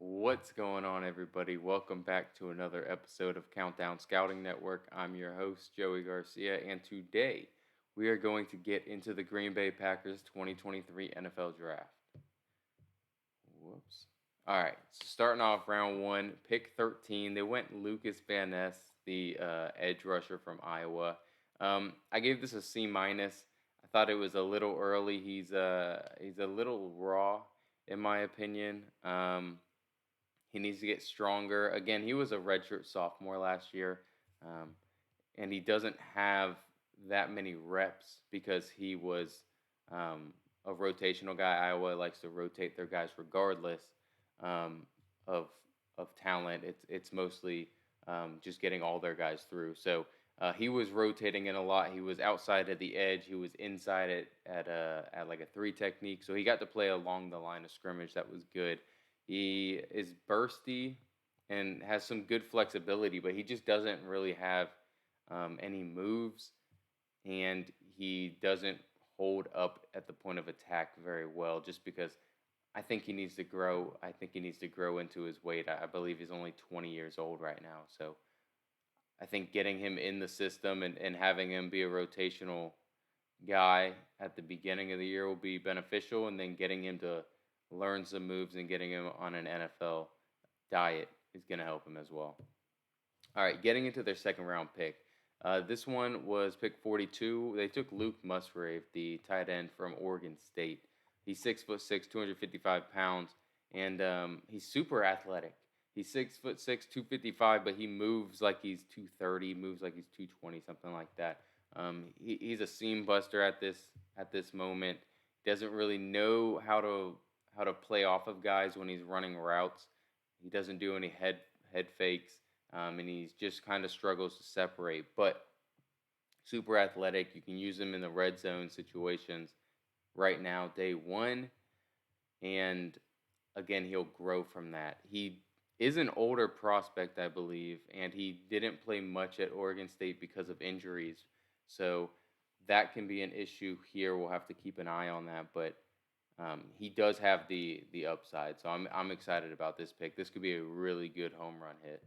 What's going on, everybody? Welcome back to another episode of Countdown Scouting Network. I'm your host, Joey Garcia, and today we are going to get into the Green Bay Packers 2023 NFL Draft. Whoops. All right, so starting off round one, pick 13. They went Lucas Van Ness, the edge rusher from Iowa. I gave this a C minus. I thought it was a little early. He's a little raw, in my opinion. He needs to get stronger. Again, he was a redshirt sophomore last year, um, and he doesn't have that many reps because he was a rotational guy. Iowa likes to rotate their guys regardless um, of talent. It's mostly just getting all their guys through. So he was rotating in a lot. He was outside at the edge. He was inside at like a three technique. So he got to play along the line of scrimmage. That was good. He is bursty and has some good flexibility, but he just doesn't really have any moves, and he doesn't hold up at the point of attack very well. Just because I think he needs to grow. I think he needs to grow into his weight. I believe he's only 20 years old right now, so I think getting him in the system and having him be a rotational guy at the beginning of the year will be beneficial, and then getting him to learn some moves and getting him on an NFL diet is going to help him as well. All right, getting into their second round pick. This one was pick 42. They took Luke Musgrave, the tight end from Oregon State. He's 6'6", 255 pounds, and he's super athletic. He's 6'6", 255, but he moves like he's 230, moves like he's 220, something like that. He's a seam buster at this moment. Doesn't really know how to play off of guys when he's running routes. He doesn't do any head fakes, and he just kind of struggles to separate. But super athletic. You can use him in the red zone situations right now, day one, and again, he'll grow from that. He is an older prospect, I believe, and he didn't play much at Oregon State because of injuries. So that can be an issue here. We'll have to keep an eye on that, but he does have the upside. So I'm excited about this pick. This could be a really good home run hit.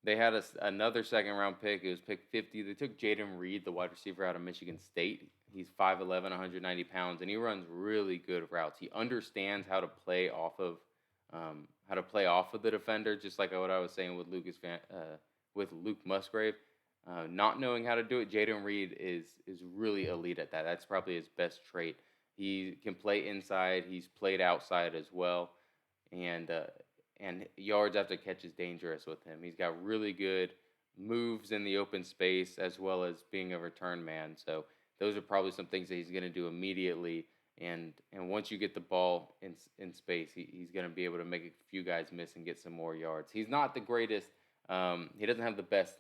They had another second round pick. It was pick 50. They took Jaden Reed, the wide receiver out of Michigan State. He's 5'11", 190 pounds, and he runs really good routes. He understands how to play off of the defender, just like what I was saying with with Luke Musgrave. Not knowing how to do it, Jaden Reed is really elite at that. That's probably his best trait. He can play inside. He's played outside as well, and yards after catch is dangerous with him. He's got really good moves in the open space as well as being a return man. So those are probably some things that he's going to do immediately. And once you get the ball in space, he's going to be able to make a few guys miss and get some more yards. He's not the greatest. He doesn't have the best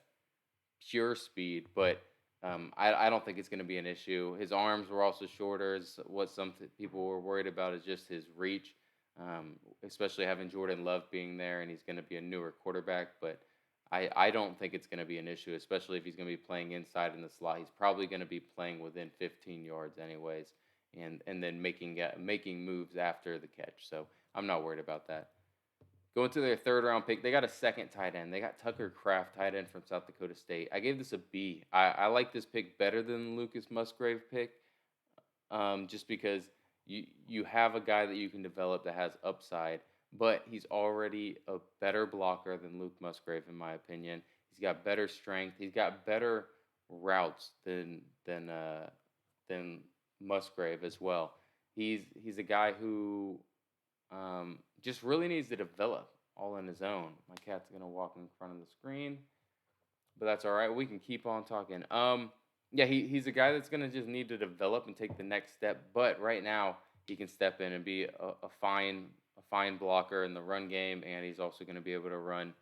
pure speed, but I don't think it's going to be an issue. His arms were also shorter. What some people were worried about is just his reach, especially having Jordan Love being there, and he's going to be a newer quarterback. But I don't think it's going to be an issue, especially if he's going to be playing inside in the slot. He's probably going to be playing within 15 yards anyways, and then making moves after the catch. So I'm not worried about that. Going to their third round pick, they got a second tight end. They got Tucker Kraft, tight end from South Dakota State. I gave this a B. I like this pick better than the Lucas Musgrave pick, just because you have a guy that you can develop that has upside, but he's already a better blocker than Luke Musgrave, in my opinion. He's got better strength. He's got better routes than Musgrave as well. He's a guy who just really needs to develop all on his own. My cat's gonna walk in front of the screen, but that's all right. We can keep on talking. Yeah, he's a guy that's gonna just need to develop and take the next step. But right now, he can step in and be a fine blocker in the run game, and he's also gonna be able to run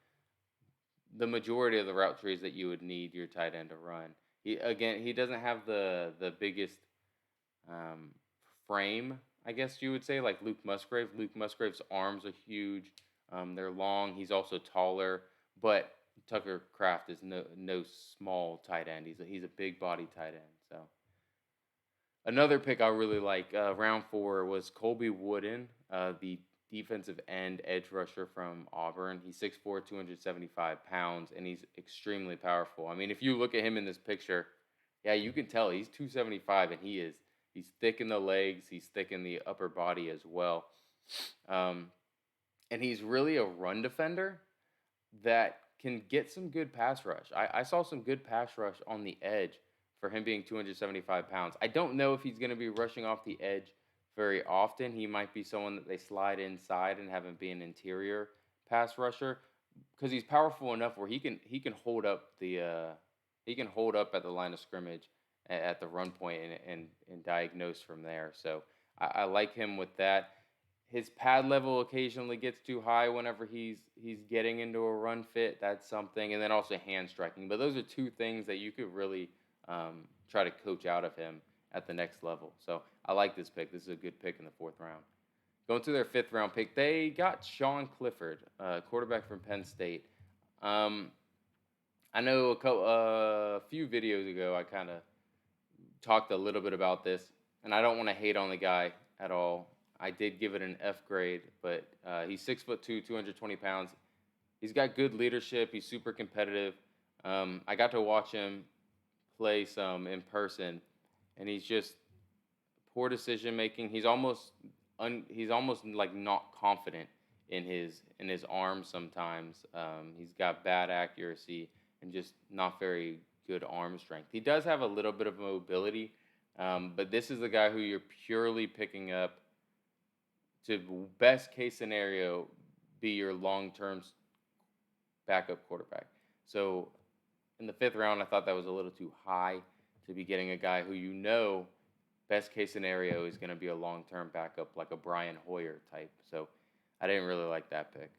the majority of the route trees that you would need your tight end to run. He doesn't have the biggest um, frame, I guess you would say, like Luke Musgrave. Luke Musgrave's arms are huge. They're long. He's also taller, but Tucker Kraft is no small tight end. He's a big body tight end. So another pick I really like, round four, was Colby Wooden, the defensive end edge rusher from Auburn. He's 6'4", 275 pounds, and he's extremely powerful. I mean, if you look at him in this picture, yeah, you can tell he's 275, and he's thick in the legs, he's thick in the upper body as well. Um, and he's really a run defender that can get some good pass rush. I saw some good pass rush on the edge for him being 275 pounds. I don't know if he's going to be rushing off the edge very often. He might be someone that they slide inside and have him be an interior pass rusher because he's powerful enough where he can hold up he can hold up at the line of scrimmage at the run point and diagnose from there. So I like him with that. His pad level occasionally gets too high whenever he's getting into a run fit. That's something, and then also hand striking. But those are two things that you could really try to coach out of him at the next level. So I like this pick. This is a good pick in the fourth round. Going to their fifth round pick, they got Sean Clifford, quarterback from Penn State. I know a few videos ago I kind of talked a little bit about this, and I don't want to hate on the guy at all. I did give it an F grade, but he's 6'2", 220 pounds. He's got good leadership. He's super competitive. I got to watch him play some in person, and he's just poor decision making. He's almost like not confident in his arms sometimes. He's got bad accuracy and just not very good arm strength. He does have a little bit of mobility, but this is the guy who you're purely picking up to best case scenario be your long-term backup quarterback. So in the fifth round, I thought that was a little too high to be getting a guy who best case scenario is going to be a long-term backup like a Brian Hoyer type. So I didn't really like that pick.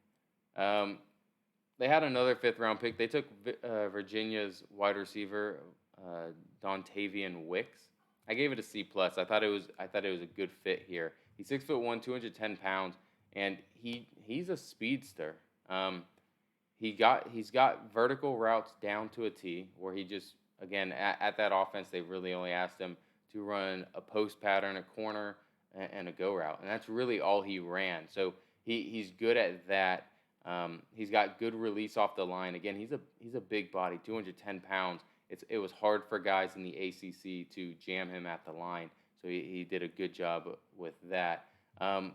They had another fifth round pick. They took Virginia's wide receiver Dontavian Wicks. I gave it a C plus. I thought it was a good fit here. He's 6'1", 210 pounds, and he's a speedster. He's got vertical routes down to a T, where he just again at that offense they really only asked him to run a post pattern, a corner, and a go route, and that's really all he ran. So he's good at that. He's got good release off the line. Again, he's a big body, 210 pounds. It was hard for guys in the ACC to jam him at the line, so he did a good job with that.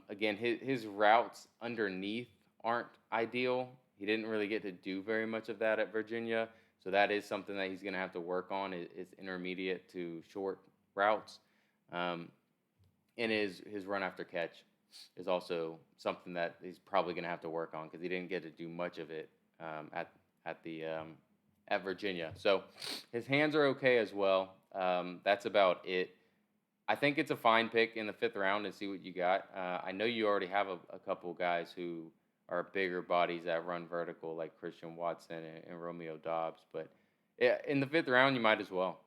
Again, his routes underneath aren't ideal. He didn't really get to do very much of that at Virginia, so that is something that he's going to have to work on. Is intermediate to short routes, and his run after catch is also something that he's probably going to have to work on because he didn't get to do much of it at Virginia. So his hands are okay as well. That's about it. I think it's a fine pick in the fifth round and see what you got. I know you already have a couple guys who are bigger bodies that run vertical like Christian Watson and Romeo Doubs, but in the fifth round you might as well.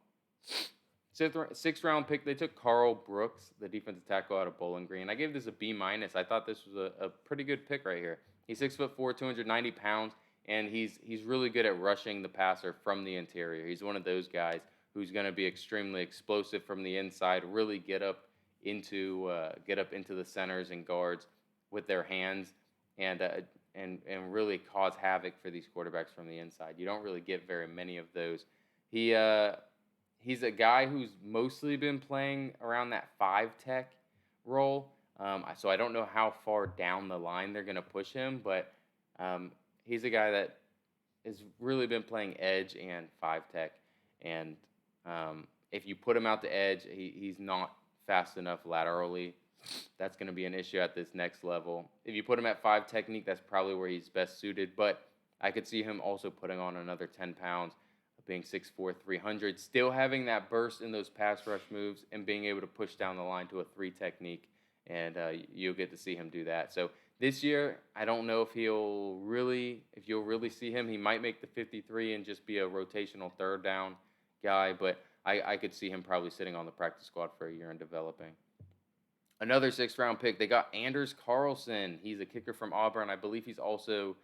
Sixth round pick, they took Carl Brooks, the defensive tackle out of Bowling Green. I gave this a B minus. I thought this was a pretty good pick right here. He's 6'4", 290 pounds, and he's really good at rushing the passer from the interior. He's one of those guys who's going to be extremely explosive from the inside, really get up into the centers and guards with their hands, and really cause havoc for these quarterbacks from the inside. You don't really get very many of those. He's a guy who's mostly been playing around that 5-tech role, so I don't know how far down the line they're going to push him, but he's a guy that has really been playing edge and 5-tech, and if you put him out to edge, he's not fast enough laterally. That's going to be an issue at this next level. If you put him at 5 technique, that's probably where he's best suited, but I could see him also putting on another 10 pounds, being 6'4", 300, still having that burst in those pass rush moves and being able to push down the line to a 3 technique, and you'll get to see him do that. So this year, I don't know if you'll really see him. He might make the 53 and just be a rotational third down guy, but I could see him probably sitting on the practice squad for a year and developing. Another 6th round pick, they got Anders Carlson. He's a kicker from Auburn. I believe he's also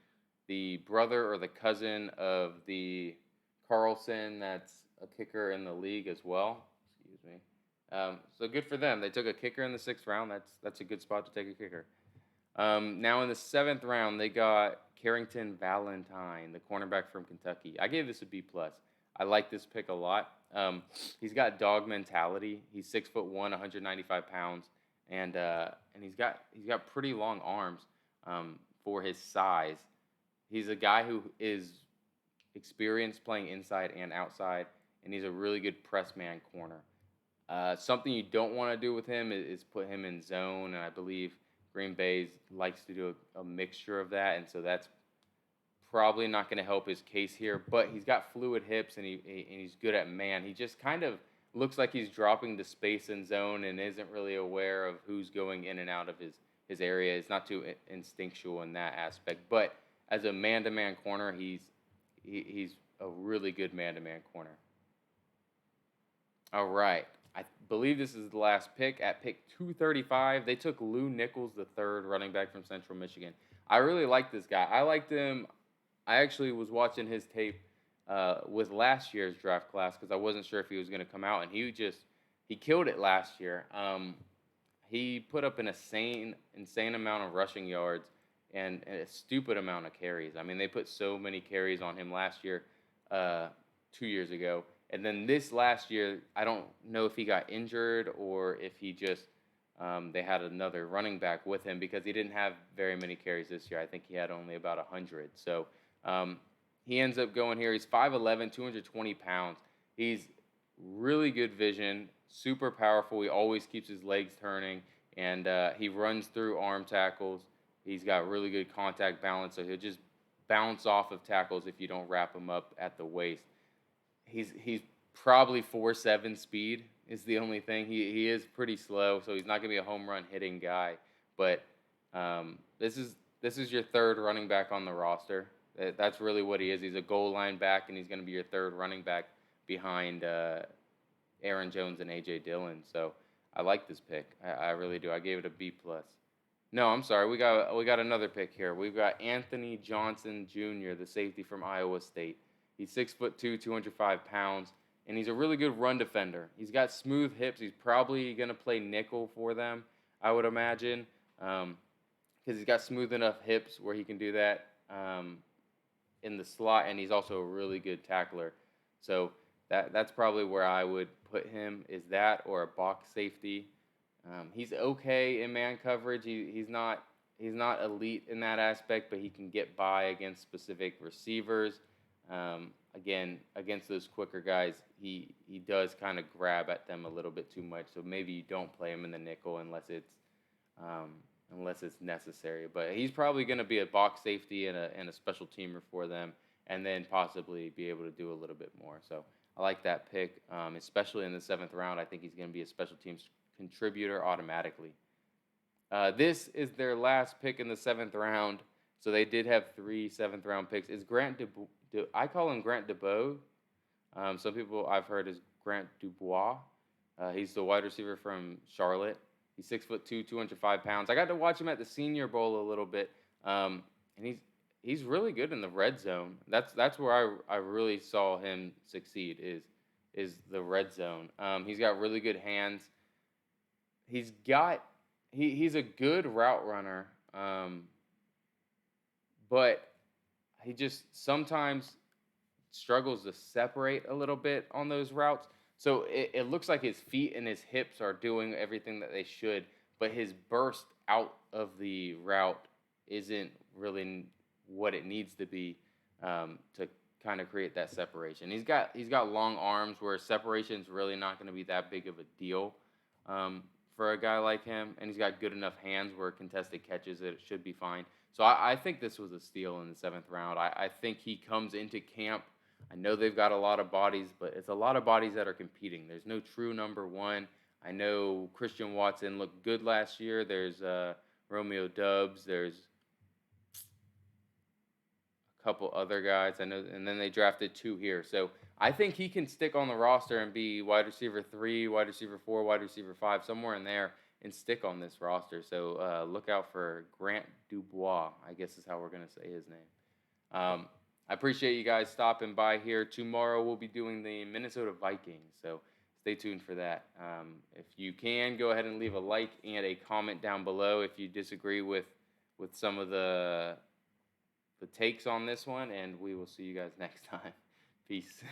the brother or the cousin of the Carlson that's a kicker in the league as well. Excuse me. So good for them. They took a kicker in the 6th round. That's a good spot to take a kicker. Now in the seventh round, they got Carrington Valentine, the cornerback from Kentucky. I gave this a B plus. I like this pick a lot. He's got dog mentality. He's 6'1", 195 pounds, and he's got pretty long arms for his size. He's a guy who is experienced playing inside and outside, and he's a really good press man corner. Something you don't want to do with him is put him in zone, and I believe Green Bay likes to do a mixture of that, and so that's probably not going to help his case here. But he's got fluid hips, and he's good at man. He just kind of looks like he's dropping the space in zone and isn't really aware of who's going in and out of his area. It's not too instinctual in that aspect. But as a man-to-man corner, he's a really good man-to-man corner. All right. I believe this is the last pick. At pick 235, they took Lou Nichols, the third running back from Central Michigan. I really like this guy. I liked him. I actually was watching his tape with last year's draft class because I wasn't sure if he was going to come out, and he killed it last year. He put up an insane amount of rushing yards and a stupid amount of carries. I mean, they put so many carries on him last year, 2 years ago. And then this last year, I don't know if he got injured or if he just they had another running back with him because he didn't have very many carries this year. I think he had only about 100. So he ends up going here. He's 5'11", 220 pounds. He's really good vision, super powerful. He always keeps his legs turning, and he runs through arm tackles. He's got really good contact balance, so he'll just bounce off of tackles if you don't wrap him up at the waist. He's probably 4.7 speed is the only thing. He is pretty slow, so he's not gonna be a home run hitting guy. But this is your third running back on the roster. That's really what he is. He's a goal line back, and he's gonna be your third running back behind Aaron Jones and AJ Dillon. So I like this pick. I really do. I gave it a B plus. No, I'm sorry. We got another pick here. We've got Anthony Johnson Jr., the safety from Iowa State. He's 6'2", 205 pounds, and he's a really good run defender. He's got smooth hips. He's probably going to play nickel for them, I would imagine, because he's got smooth enough hips where he can do that in the slot, and he's also a really good tackler. So that's probably where I would put him, is that or a box safety. He's okay in man coverage. He's not elite in that aspect, but he can get by against specific receivers. Again, against those quicker guys, he does kind of grab at them a little bit too much. So maybe you don't play him in the nickel unless it's necessary. But he's probably going to be a box safety and a special teamer for them, and then possibly be able to do a little bit more. So I like that pick, especially in the seventh round. I think he's going to be a special teams contributor automatically. This is their last pick in the seventh round. So they did have 3 seventh-round picks. Is I call him Grant DuBois. Some people I've heard is Grant Dubois. He's the wide receiver from Charlotte. He's 6'2", 205 pounds. I got to watch him at the Senior Bowl a little bit, and he's really good in the red zone. That's where I really saw him succeed is the red zone. He's got really good hands. He's a good route runner. But he just sometimes struggles to separate a little bit on those routes. So it looks like his feet and his hips are doing everything that they should, but his burst out of the route isn't really what it needs to be to kind of create that separation. He's got long arms where separation is really not going to be that big of a deal for a guy like him, and he's got good enough hands where contested catches it should be fine. So I think this was a steal in the seventh round. I think he comes into camp. I know they've got a lot of bodies, but it's a lot of bodies that are competing. There's no true number one. I know Christian Watson looked good last year. There's Romeo Doubs. There's a couple other guys. I know, and then they drafted 2 here. So I think he can stick on the roster and be wide receiver 3, wide receiver 4, wide receiver 5, somewhere in there, and stick on this roster. So look out for Grant Dubois, I guess is how we're going to say his name. I appreciate you guys stopping by here. Tomorrow we'll be doing the Minnesota Vikings, so stay tuned for that. If you can, go ahead and leave a like and a comment down below if you disagree with with some of the takes on this one, and we will see you guys next time. Peace.